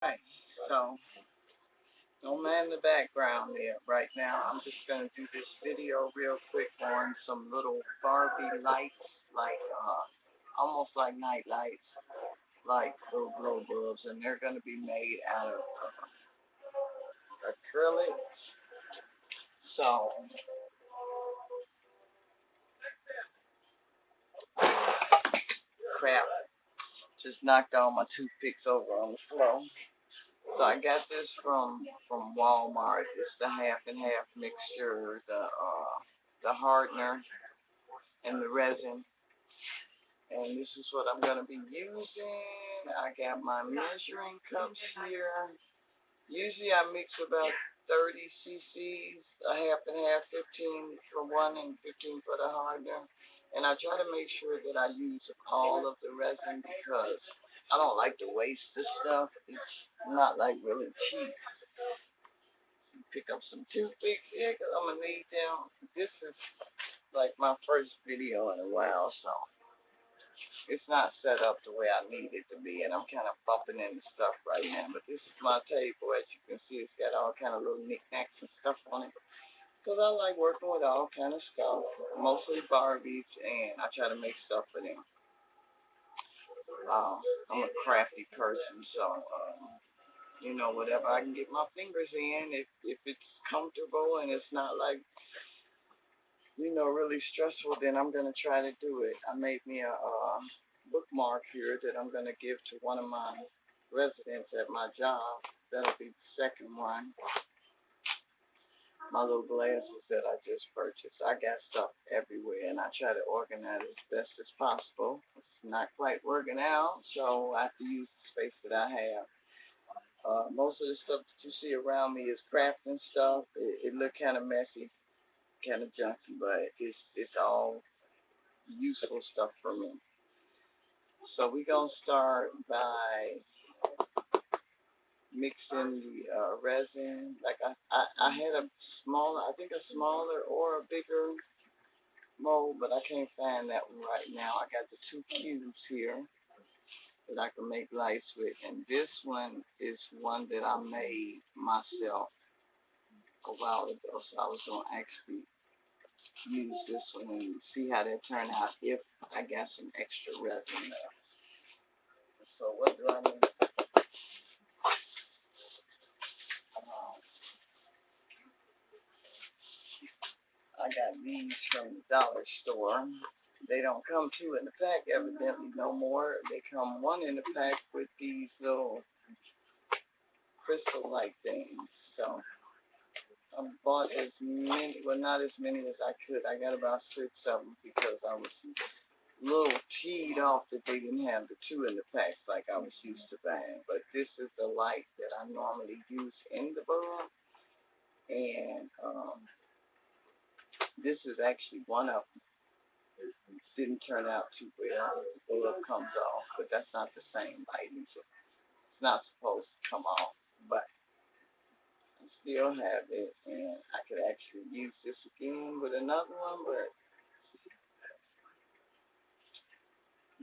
Right, so don't mind the background there right now. I'm just gonna do this video real quick on some little Barbie lights, like almost like night lights, like little glow bulbs, and they're gonna be made out of acrylic. So crap, just knocked all my toothpicks over on the floor. So I got this from Walmart. It's the half and half mixture, the hardener and the resin. And this is what I'm going to be using. I got my measuring cups here. Usually I mix about 30 cc's, a half and half, 15 for one and 15 for the hardener. And I try to make sure that I use all of the resin because I don't like to waste the stuff. It's not like really cheap. So pick up some toothpicks here because I'm going to need them. This is like my first video in a while, so it's not set up the way I need it to be, and I'm kind of bumping into stuff right now. But this is my table. As you can see, it's got all kind of little knickknacks and stuff on it. Because I like working with all kind of stuff, mostly Barbies, and I try to make stuff for them. I'm a crafty person, so whatever I can get my fingers in, if it's comfortable and it's not like really stressful, then I'm gonna try to do it. I made me a bookmark here that I'm gonna give to one of my residents at my job. That'll be the second one. My little glasses that I just purchased. I got stuff everywhere, and I try to organize as best as possible. It's not quite working out, so I have to use the space that I have. Most of the stuff that you see around me is crafting stuff. It look kind of messy, kind of junky, but it's all useful stuff for me. So we're gonna start by mixing the resin. Like I had a smaller, I think a smaller or a bigger mold, but I can't find that one right now. I got the two cubes here that I can make lights with, and this one is one that I made myself a while ago. So I was gonna actually use this one and see how that turn out if I got some extra resin left. So what do I need? I got these from the dollar store. They don't come two in the pack evidently no more. They come one in the pack with these little crystal like things. So I bought as many, well not as many as I could. I got about 6 of them because I was a little teed off that they didn't have the two in the packs like I was used to buying. But this is the light that I normally use in the bulb. And this is actually one of them. Didn't turn out too well. The bulb comes off, but that's not the same light either. It's not supposed to come off, but I still have it, and I could actually use this again with another one, but see,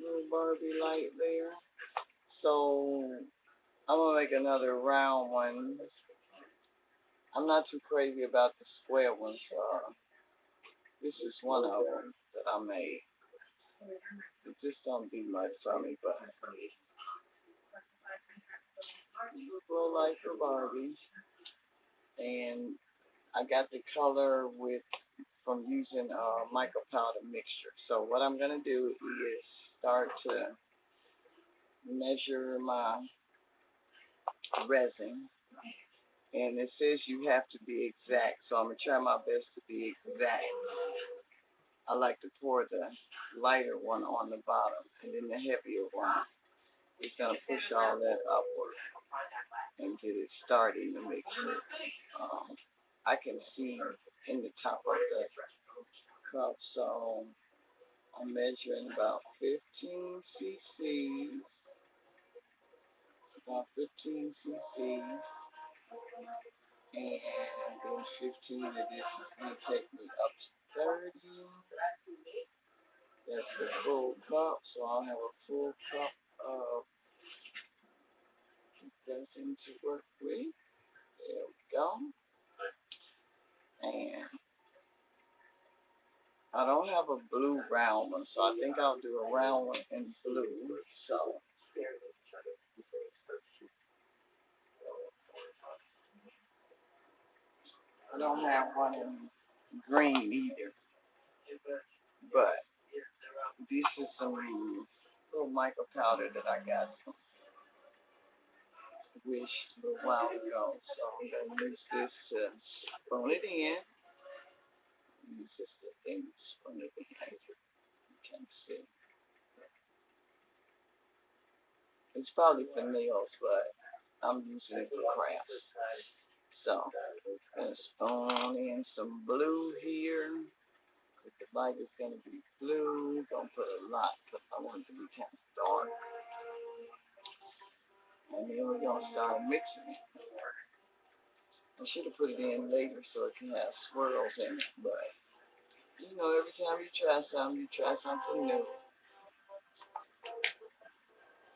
little Barbie light there. So I'm gonna make another round one. I'm not too crazy about the square ones. This is one of them that I made. It just don't do much for me, but little light for Barbie. And I got the color with from using mica powder mixture. So what I'm gonna do is start to measure my resin, and it says you have to be exact. So I'm gonna try my best to be exact. I like to pour the lighter one on the bottom, and then the heavier one is gonna push all that upward and get it started in the mixture. Um, I can see in the top of the cup, so I'm measuring about 15 cc's. It's about 15 cc's. And then 15 of this is going to take me up to 30. That's the full cup, so I'll have a full cup of resin to work with. There we go. And I don't have a blue round one, so I think I'll do a round one in blue. So I don't have one in green either. But this is some little mica powder that I got from Wish a little while ago. So I'm gonna use this to spoon it in. Use this little thing to spoon it in. You can't see. It's probably for nails, but I'm using it for crafts. So I'm gonna spoon in some blue here. The light is gonna be blue. Don't put a lot because I want it to be kind of dark. And then we're gonna start mixing it. I should have put it in later so it can have swirls in it, but you know, every time you try something new.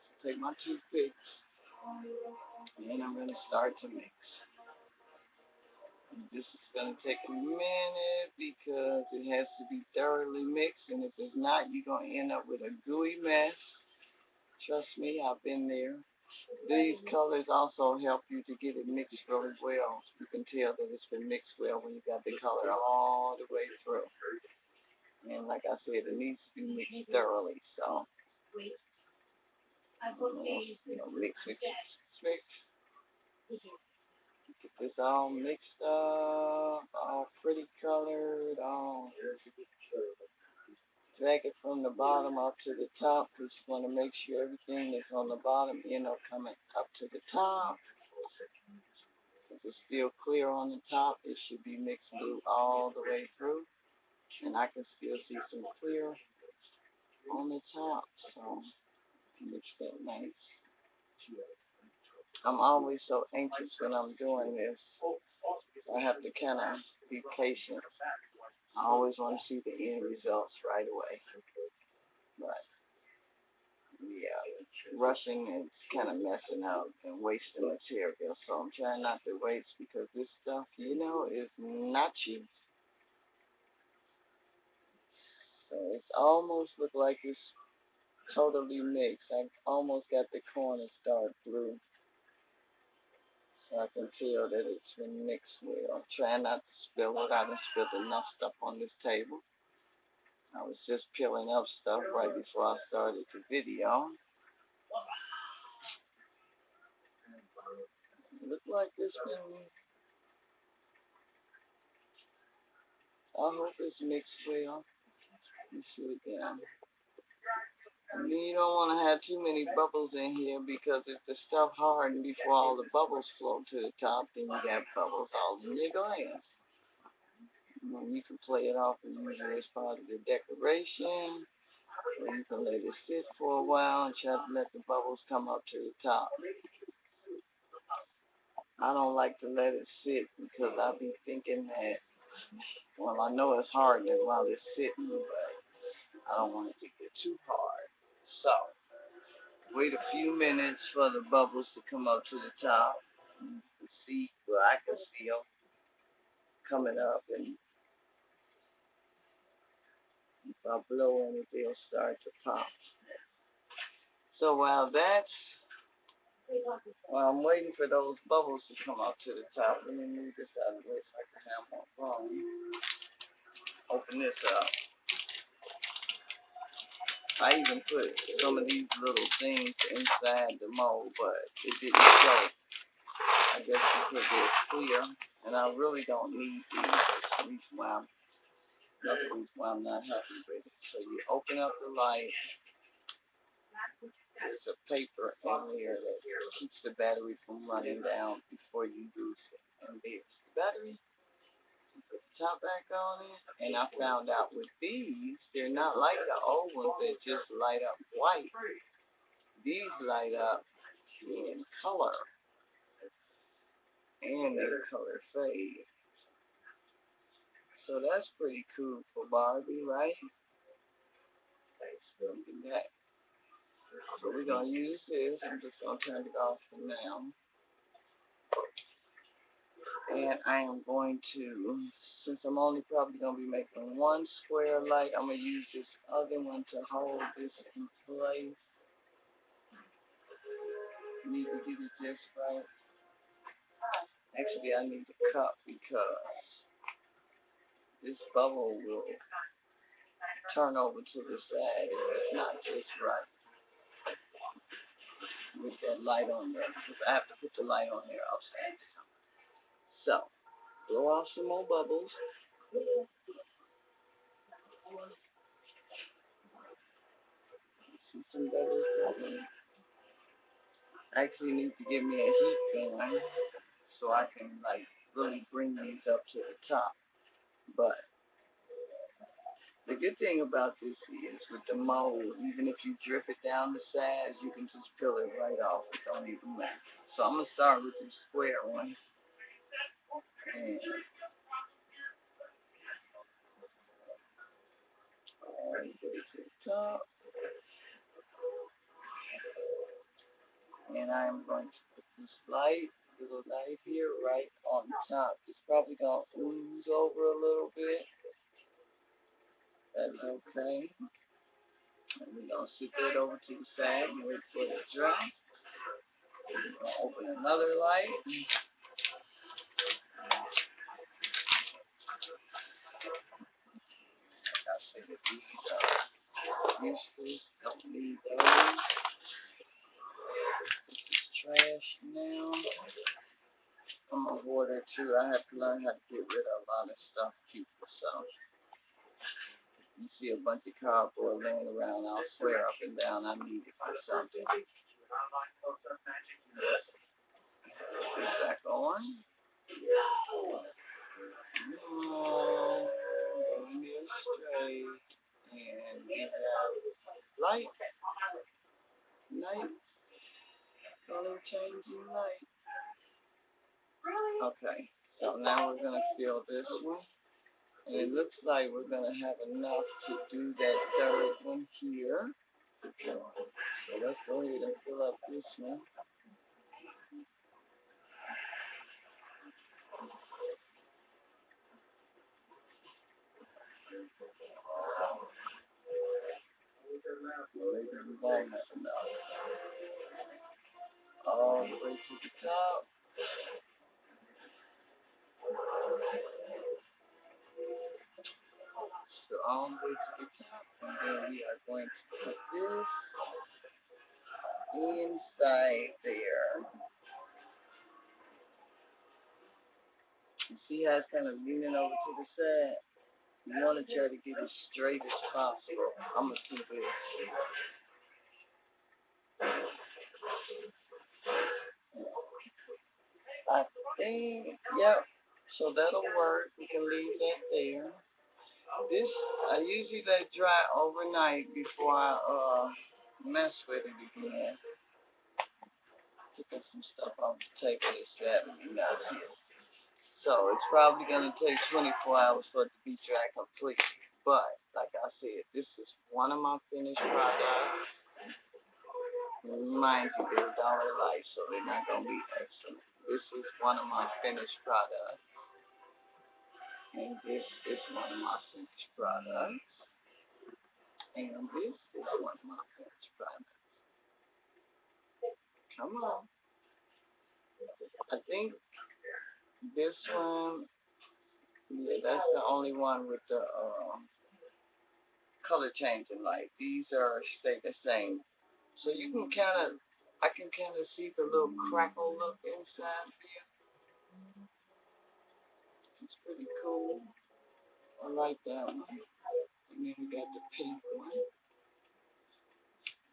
So take my toothpicks and I'm gonna start to mix. This is gonna take a minute because it has to be thoroughly mixed, and if it's not, you're gonna end up with a gooey mess. Trust me, I've been there. These colors also help you to get it mixed really well. You can tell that it's been mixed well when you got the color all the way through. And like I said, it needs to be mixed thoroughly. So, mix, mix, mix, mix. Get this all mixed up, all pretty colored, all. Drag it from the bottom up to the top because you want to make sure everything that's on the bottom end up coming up to the top. If it's still clear on the top, it should be mixed blue all the way through. And I can still see some clear on the top. So mix that nice. I'm always so anxious when I'm doing this. So I have to kind of be patient. I always want to see the end results right away. But yeah, rushing is kind of messing up and wasting material. So I'm trying not to waste because this stuff, is not cheap. So it's almost look like it's totally mixed. I almost got the corners dark blue. So I can tell that it's been mixed well. I'm trying not to spill it. I done spilled enough stuff on this table. I was just peeling up stuff right before I started the video. It look like it's been, I hope it's mixed well. Let me see again. And then you don't want to have too many bubbles in here because if the stuff hardens before all the bubbles float to the top, then you got bubbles all in your glass. You can play it off and use it as part of the decoration, or you can let it sit for a while and try to let the bubbles come up to the top. I don't like to let it sit because I be thinking that, well, I know it's hardening while it's sitting, but I don't want it to get too hard. So, wait a few minutes for the bubbles to come up to the top. You can see, well, I can see them coming up, and if I blow on it, they'll start to pop. So while I'm waiting for those bubbles to come up to the top, let me move this out of the way so I can have my phone. Open this up. I even put some of these little things inside the mold, but it didn't show. I guess because they're clear, and I really don't need these. That's the reason why I'm not happy with it. So you open up the light. There's a paper in here that keeps the battery from running down before you use it. And there's the battery. Put the top back on it. And I found out with these, they're not like the old ones that just light up white. These light up in color. And their color fade. So that's pretty cool for Barbie, right? Look at that. So we're going to use this. I'm just going to turn it off for now. And I am going to, since I'm only probably going to be making one square light, I'm going to use this other one to hold this in place. Need to get it just right. Actually, I need a cup because this bubble will turn over to the side if it's not just right with that light on there. Because I have to put the light on there upside down. So, blow off some more bubbles. See some bubbles coming. I actually need to get me a heat gun so I can like really bring these up to the top. But the good thing about this is with the mold, even if you drip it down the sides, you can just peel it right off. It don't even matter. So I'm gonna start with the square one, and put it to the top. And I'm going to put this little light here, right on the top. It's probably gonna ooze over a little bit. That's okay. And we're gonna sit that over to the side and wait for it to dry. We're gonna open another light. I say that these are useless. Don't need those. This is trash now. I'm a hoarder too. I have to learn how to get rid of a lot of stuff, people. So you see a bunch of cardboard laying around, I'll swear up and down I need it for something. Put this back on. No, going there straight. And we have lights, lights, color changing light. Okay, so now we're gonna fill this one. And it looks like we're gonna have enough to do that third one here. So let's go ahead and fill up this one. Maybe we won't have enough. All the way to the top. So all the way to the top. And then we are going to put this inside there. You see how it's kind of leaning over to the side? You want to try to get as straight as possible. I'm going to do this. I think, yep. So that'll work. We can leave that there. This, I usually let dry overnight before I mess with it again. Picking some stuff off the table that's driving me nuts here. So it's probably going to take 24 hours for it to be dry completely. But, like I said, this is one of my finished products. Mind you, they're dollar light, so they're not going to be excellent. This is one of my finished products. And this is one of my finished products. And this is one of my finished products. Come on. I think this one, yeah, that's the only one with the color changing light. These are stay the same. So you can kind of, I can kind of see the little crackle look inside here. It's pretty cool. I like that one. And then we got the pink one.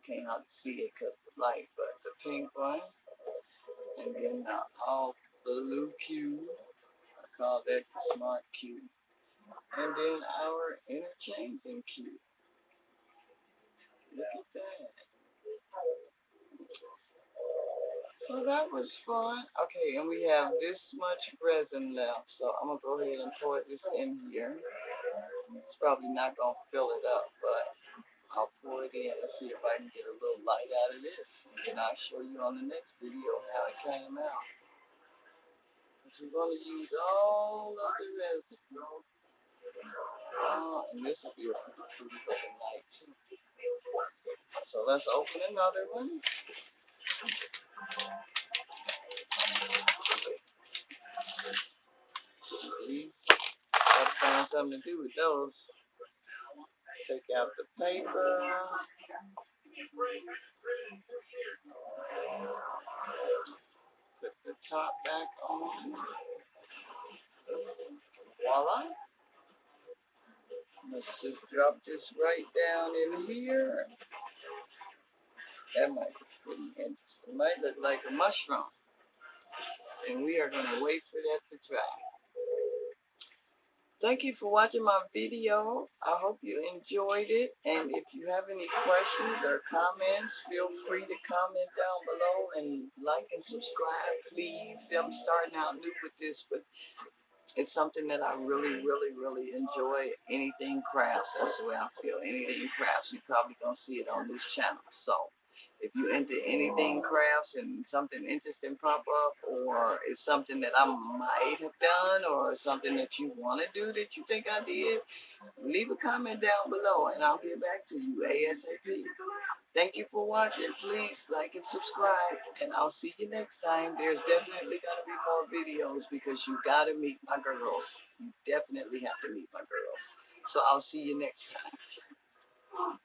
Can't hardly see it because of the light, but the pink one. And then the all blue cube. I call that the smart cube. And then our interchanging cube. Look at that. So that was fun. Okay, and we have this much resin left. So I'm going to go ahead and pour this in here. It's probably not going to fill it up, but I'll pour it in and see if I can get a little light out of this. And I'll show you on the next video how it came out. we're going to use all of the resin. And this will be a pretty looking light too. So let's open another one. These, gotta find something to do with those. Take out the paper. Put the top back on. Voila. Let's just drop this right down in here. That might be pretty interesting. It might look like a mushroom. And we are going to wait for that to dry. Thank you for watching my video. I hope you enjoyed it. And if you have any questions or comments, feel free to comment down below and like and subscribe, please. I'm starting out new with this, but it's something that I really, really, really enjoy. Anything crafts, that's the way I feel. Anything crafts, you're probably going to see it on this channel. So if you into anything crafts and something interesting pop up, or it's something that I might have done, or something that you want to do that you think I did, leave a comment down below and I'll get back to you ASAP. Thank you for watching. Please like and subscribe, and I'll see you next time. There's definitely going to be more videos because you got to meet my girls. You definitely have to meet my girls. So I'll see you next time.